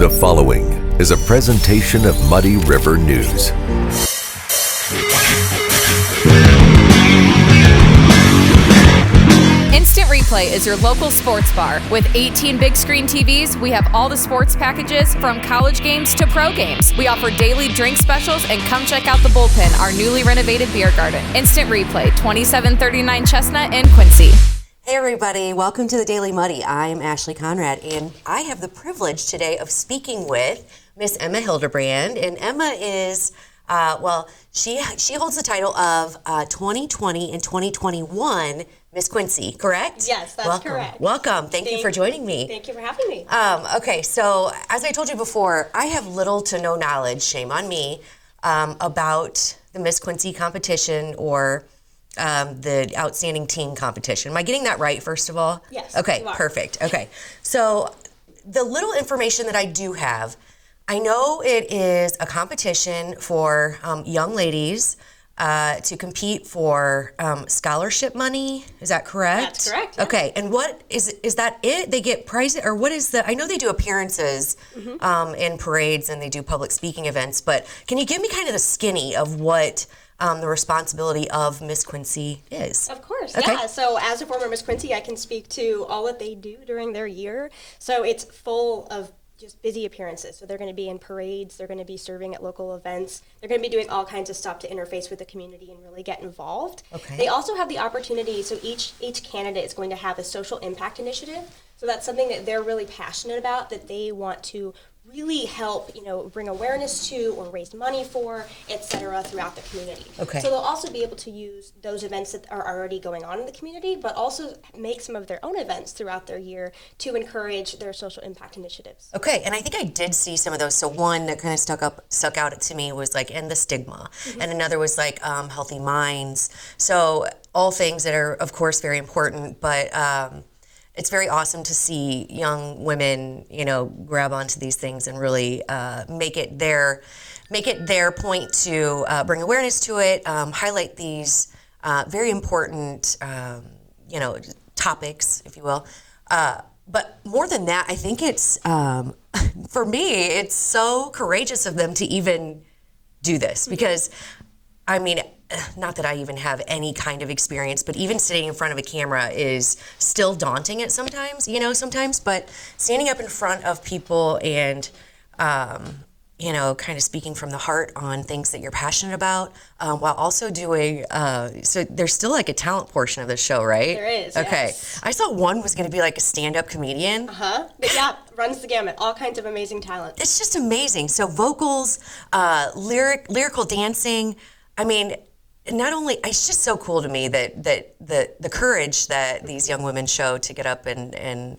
The following is a presentation of Muddy River News. Instant Replay is your local sports bar. With 18 big screen TVs, we have all the sports packages from college games to pro games. We offer daily drink specials, and come check out the Bullpen, our newly renovated beer garden. Instant Replay, 2739 Chestnut in Quincy. Hey everybody, welcome to the Daily Muddy. I'm Ashley Conrad, and I have the privilege today of speaking with Miss Emma Hildebrand. And Emma is, she holds the title of 2020 and 2021 Miss Quincy, correct? Yes, that's correct. Welcome. Thank you for joining me. Thank you for having me. Okay, so as I told you before, I have little to no knowledge, shame on me, about the Miss Quincy competition or the Outstanding Teen competition. Am I getting that right, first of all? Yes. Okay, you are. Perfect. Okay. So the little information that I do have, I know it is a competition for young ladies to compete for scholarship money. Is that correct? That's correct. Yeah. Okay. And what is that it? They get prizes, or what is I know they do appearances in parades and they do public speaking events, but can you give me kind of the skinny of what the responsibility of Miss Quincy is? Of course, okay. Yeah. So as a former Miss Quincy, I can speak to all that they do during their year. So it's full of just busy appearances. So they're going to be in parades, they're going to be serving at local events, they're going to be doing all kinds of stuff to interface with the community and really get involved. Okay. They also have the opportunity, so each candidate is going to have a social impact initiative. So that's something that they're really passionate about, that they want to really help, bring awareness to or raise money for, et cetera, throughout the community. Okay. So they'll also be able to use those events that are already going on in the community, but also make some of their own events throughout their year to encourage their social impact initiatives. Okay, and I think I did see some of those. So one that kind of stuck out to me was like End the Stigma, and another was like Healthy Minds. So all things that are, of course, very important, but it's very awesome to see young women, grab onto these things and really make it their point to bring awareness to it, highlight these very important, topics, if you will. But more than that, I think it's, for me, it's so courageous of them to even do this, because, I mean, not that I even have any kind of experience, but even sitting in front of a camera is still daunting at sometimes, but standing up in front of people and, kind of speaking from the heart on things that you're passionate about, while also doing, so there's still like a talent portion of the show, right? There is, Okay. yes. I saw one was going to be like a stand-up comedian. But yeah, runs the gamut, all kinds of amazing talent. It's just amazing. So vocals, lyrical dancing, I mean, not only, it's just so cool to me that the courage that these young women show to get up and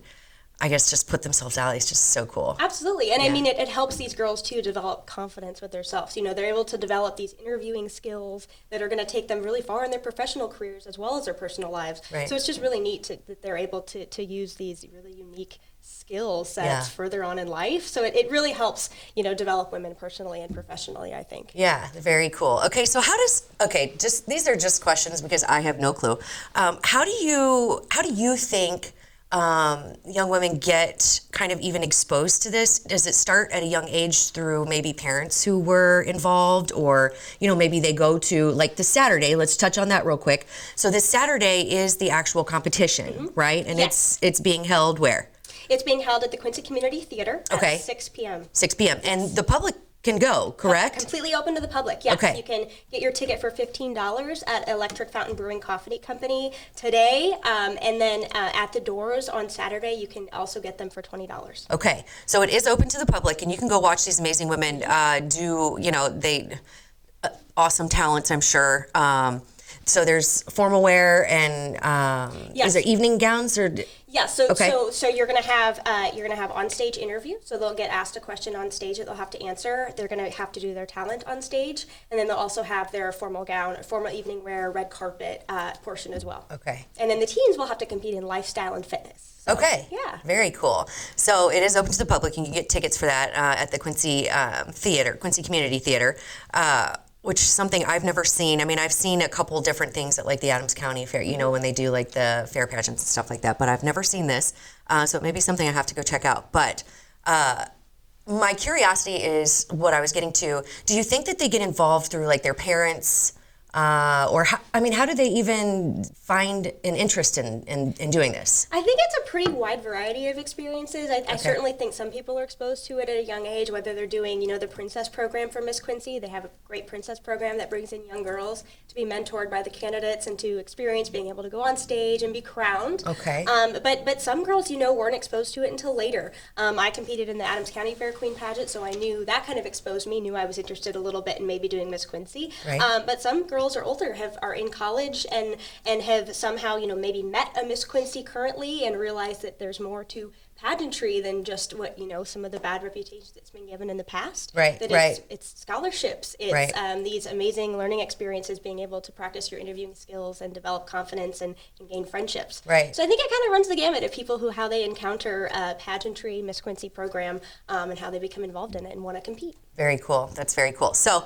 I guess just put themselves out is just so cool. Absolutely. And I mean, it helps these girls too develop confidence with themselves. They're able to develop these interviewing skills that are going to take them really far in their professional careers as well as their personal lives. Right. So it's just really neat that they're able to use these really unique ছিল sets further on in life. So it really helps, develop women personally and professionally, I think. Yeah, very cool. Okay, so these are just questions because I have no clue. How do you think young women get kind of even exposed to this? Does it start at a young age through maybe parents who were involved, or maybe they go to like this Saturday? Let's touch on that real quick. So this Saturday is the actual competition, right? And yes. it's being held where? It's being held at the Quincy Community Theater at 6 p.m. 6 p.m. And the public can go, correct? Completely open to the public, yes. Okay. You can get your ticket for $15 at Electric Fountain Brewing Coffee Company today, and then at the doors on Saturday, you can also get them for $20. Okay, so it is open to the public, and you can go watch these amazing women awesome talents, I'm sure. So there's formal wear and yes. Is there evening gowns or? Yeah, so okay. so you're gonna have on stage interview. So they'll get asked a question on stage that they'll have to answer. They're gonna have to do their talent on stage, and then they'll also have their formal gown, formal evening wear, red carpet portion as well. Okay. And then the teens will have to compete in lifestyle and fitness. So, okay. Yeah. Very cool. So it is open to the public. You can get tickets for that at the Quincy Quincy Community Theater. Which is something I've never seen. I mean, I've seen a couple different things at like the Adams County Fair, when they do like the fair pageants and stuff like that, but I've never seen this. So it may be something I have to go check out. But my curiosity is what I was getting to. Do you think that they get involved through like their parents? How do they even find an interest in doing this? I think it's a pretty wide variety of experiences. I certainly think some people are exposed to it at a young age, whether they're doing, the princess program for Miss Quincy. They have a great princess program that brings in young girls to be mentored by the candidates and to experience being able to go on stage and be crowned. Okay. But some girls, weren't exposed to it until later. I competed in the Adams County Fair Queen pageant, so I knew that kind of exposed me, knew I was interested a little bit in maybe doing Miss Quincy. Right. But some girls are older, are in college and have somehow, maybe met a Miss Quincy currently and realized that there's more to pageantry than just what, some of the bad reputations that's been given in the past. Right, that right. It's scholarships. It's right. These amazing learning experiences, being able to practice your interviewing skills and develop confidence and gain friendships. Right. So I think it kind of runs the gamut of people how they encounter pageantry, Miss Quincy program, and how they become involved in it and want to compete. Very cool. That's very cool. So,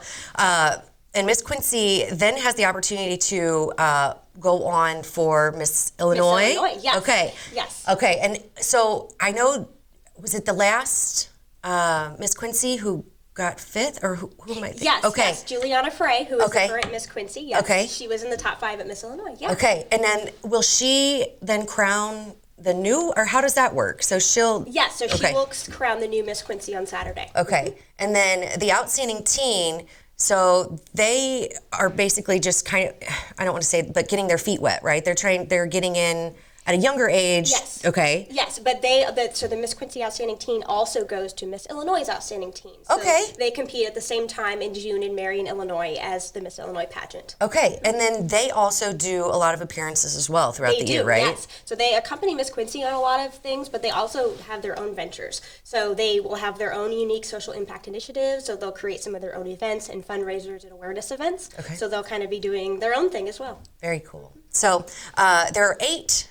and Miss Quincy then has the opportunity to go on for Miss Illinois. Miss Illinois, yes. Okay. Yes. Okay, and so I know, was it the last Miss Quincy who got 5th, or who am I thinking? Yes, okay. yes, Juliana Frey, who is Okay. the current Miss Quincy. Yes, Okay. she was in the top 5 at Miss Illinois. Yeah. Okay, and then will she then crown the new, or how does that work? So she'll... Yes, so she okay. will crown the new Miss Quincy on Saturday. Okay, and then the outstanding teen, so they are basically just kind of, I don't want to say, but getting their feet wet, right? They're getting in at a younger age. Yes. Okay. Yes, but so the Miss Quincy Outstanding Teen also goes to Miss Illinois' Outstanding Teen. So Okay. they compete at the same time in June in Marion, Illinois as the Miss Illinois pageant. Okay, and then they also do a lot of appearances as well throughout the year, right? Yes. So they accompany Miss Quincy on a lot of things, but they also have their own ventures. So they will have their own unique social impact initiatives. So they'll create some of their own events and fundraisers and awareness events. Okay. So they'll kind of be doing their own thing as well. Very cool. So there are 8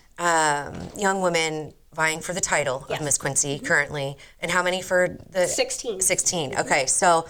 young women vying for the title Yes. of Miss Quincy currently, and how many for the 16. 16. Okay, so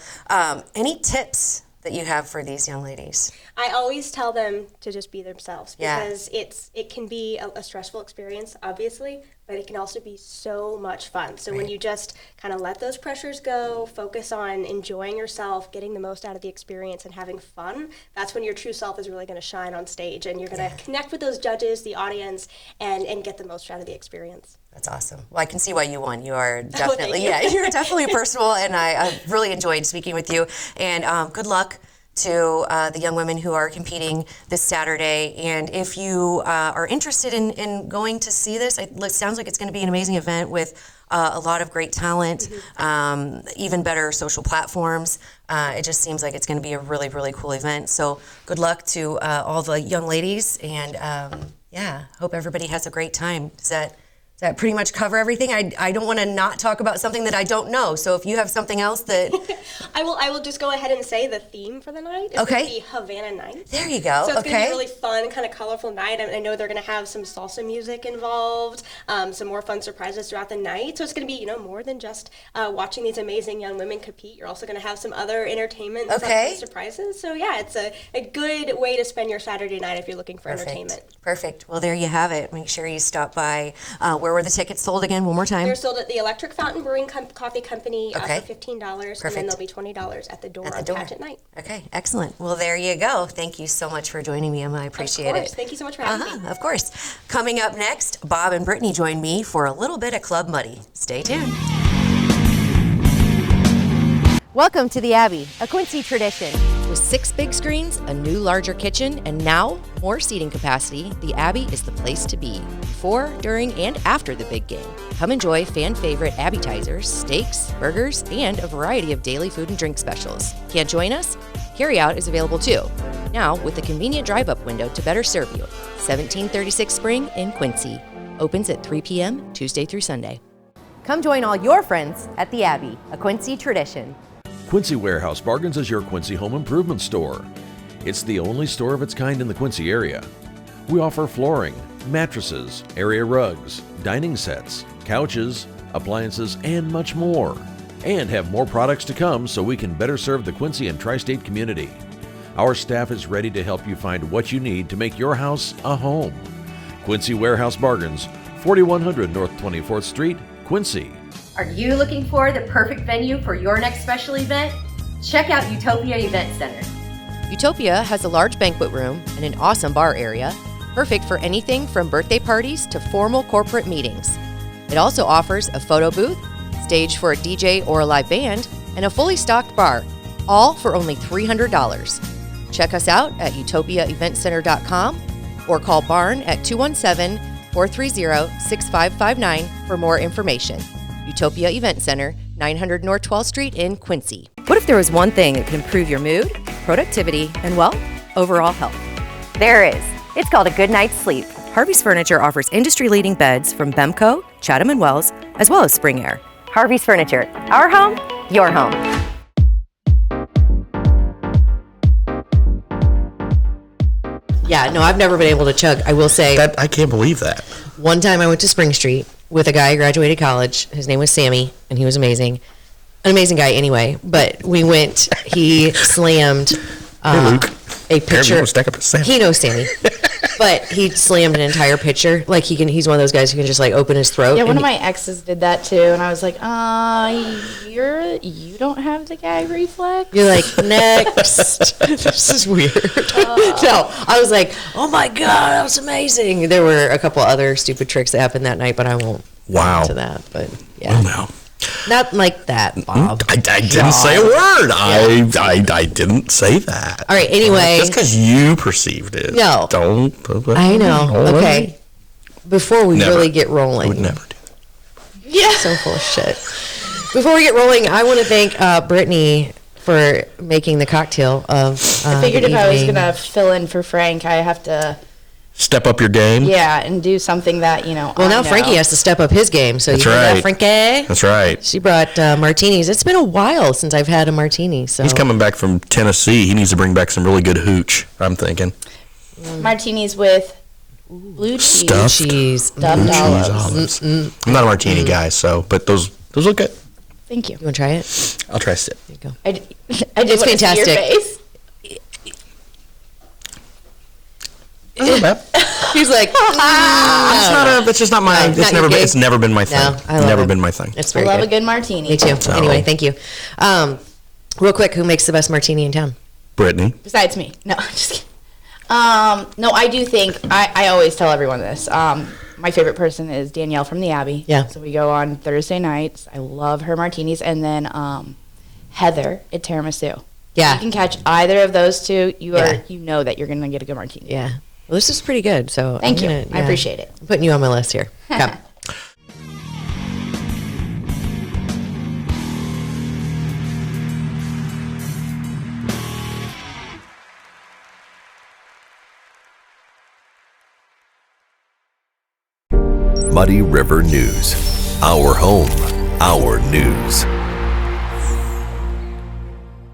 any tips that you have for these young ladies? I always tell them to just be themselves Yeah. because it can be a stressful experience, obviously, but it can also be so much fun. So when Right. you just kind of let those pressures go, focus on enjoying yourself, getting the most out of the experience and having fun, that's when your true self is really going to shine on stage and you're going to connect with those judges, the audience, and get the most out of the experience. That's awesome. Well, I can see why you won. You are thank definitely, you. you're definitely personable, and I've really enjoyed speaking with you. And good luck to the young women who are competing this Saturday. And if you are interested in going to see this, it sounds like it's going to be an amazing event with a lot of great talent, even better social platforms. It just seems like it's going to be a really, really cool event. So good luck to all the young ladies, and hope everybody has a great time. Does that pretty much cover everything? I don't want to not talk about something that I don't know. So if you have something else that... I will just go ahead and say the theme for the night is going to be Havana Nights. There you go. So it's going to be Okay. a really fun, kind of colorful night. I know they're going to have some salsa music involved, some more fun surprises throughout the night. So it's going to be, more than just watching these amazing young women compete. You're also going to have some other entertainment and some fun surprises. So yeah, it's a good way to spend your Saturday night if you're looking for entertainment. Perfect. Well, there you have it. Make sure you stop by. Where were the tickets sold again? One more time. They're sold at the Electric Fountain Brewing Coffee Company for $15, Perfect. and then they'll be $20 at the door on pageant night. Okay, excellent. Well, there you go. Thank you so much for joining me, Emma. I appreciate Of course. it. Thank you so much for having me. Of course. Coming up next, Bob and Brittany join me for a little bit of Club Muddy. Stay tuned. Welcome to the Abbey, a Quincy tradition. With 6 big screens, a new larger kitchen, and now more seating capacity, the Abbey is the place to be before, during, and after the big game. Come enjoy fan favorite appetizers, steaks, burgers, and a variety of daily food and drink specials. Can't join us? Carryout is available too. Now with a convenient drive-up window to better serve you. 1736 Spring in Quincy. Opens at 3 p.m. Tuesday through Sunday. Come join all your friends at the Abbey, a Quincy tradition. Quincy Warehouse Bargains is your Quincy home improvement store. It's the only store of its kind in the Quincy area. We offer flooring, mattresses, area rugs, dining sets, couches, appliances, and much more. And have more products to come so we can better serve the Quincy and tri-state community. Our staff is ready to help you find what you need to make your house a home. Quincy Warehouse Bargains, 4100 North 24th Street, Quincy. Are you looking for the perfect venue for your next special event? Check out Utopia Event Center. Utopia has a large banquet room and an awesome bar area, perfect for anything from birthday parties to formal corporate meetings. It also offers a photo booth, stage for a DJ or a live band, and a fully stocked bar, all for only $300. Check us out at utopiaeventcenter.com or call Barn at 217-430-6559 for more information. Utopia Event Center, 900 North 12th Street in Quincy. What if there was one thing that could improve your mood, productivity, and, well, overall health? There is. It's called a good night's sleep. Harvey's Furniture offers industry-leading beds from Bemco, Chatham & Wells, as well as Spring Air. Harvey's Furniture. Our home, your home. Yeah, no, I've never been able to chug. I will say, I can't believe that. one time I went to Spring Street with a guy who graduated college. His name was Sammy, and he was amazing. An amazing guy anyway. But we went, he slammed Luke. a pitcher. Stack up a Sammy. He knows Sammy. But he slammed an entire pitcher. Like, he's one of those guys who can just, like, open his throat. Yeah, one and of my exes did that too, and I was like, you don't have the gag reflex? You're like, next. This is weird. No, I was like, oh my God, that was amazing. There were a couple other stupid tricks that happened that night, but I won't Wow. go into that. But yeah, Well, now. not like that, Bob. I didn't say a word. I didn't say that. All right, anyway. Just because you perceived it. No. Don't. I know. Okay. Before we Never. really get I rolling. would never do that. Yeah. So full of shit. Before we get rolling, I want to thank Brittany for making the cocktail of I figured the if I was evening. gonna fill in for Frank, I have to, Step up your game. and do something that Well, I now know. Frankie has to step up his game. So That's you hear that, right. Frankie? That's right. She brought martinis. It's been a while since I've had a martini. So He's coming back from Tennessee. He needs to bring back some really good hooch, I'm thinking. martinis with blue cheese. Stuffed cheese. Stuffed blue cheese olives. olives. I'm not a martini guy, so, but those look good. Thank you. You want to try it? I'll try a sip. There you go. I did It's wanna see fantastic. your face. Not bad. He's like, It's just not my. No, not your gig. It's never been my thing. No, I love never it. been my thing. it's I very love good. a good martini. Me too. So- Anyway, thank you. Real quick, who makes the best martini in town? Brittany. Besides me. No, just kidding. No, I do think, I always tell everyone this. My favorite person is Danielle from the Abbey. Yeah. So we go on Thursday nights. I love her martinis. And then Heather at Tiramisu. Yeah. You can catch either of those two. Yeah. You know that you're going to get a good martini. Yeah. Well, this is pretty good. So Thank I'm you. I appreciate it. I'm putting you on my list here. Come. Muddy River News. Our home, our news.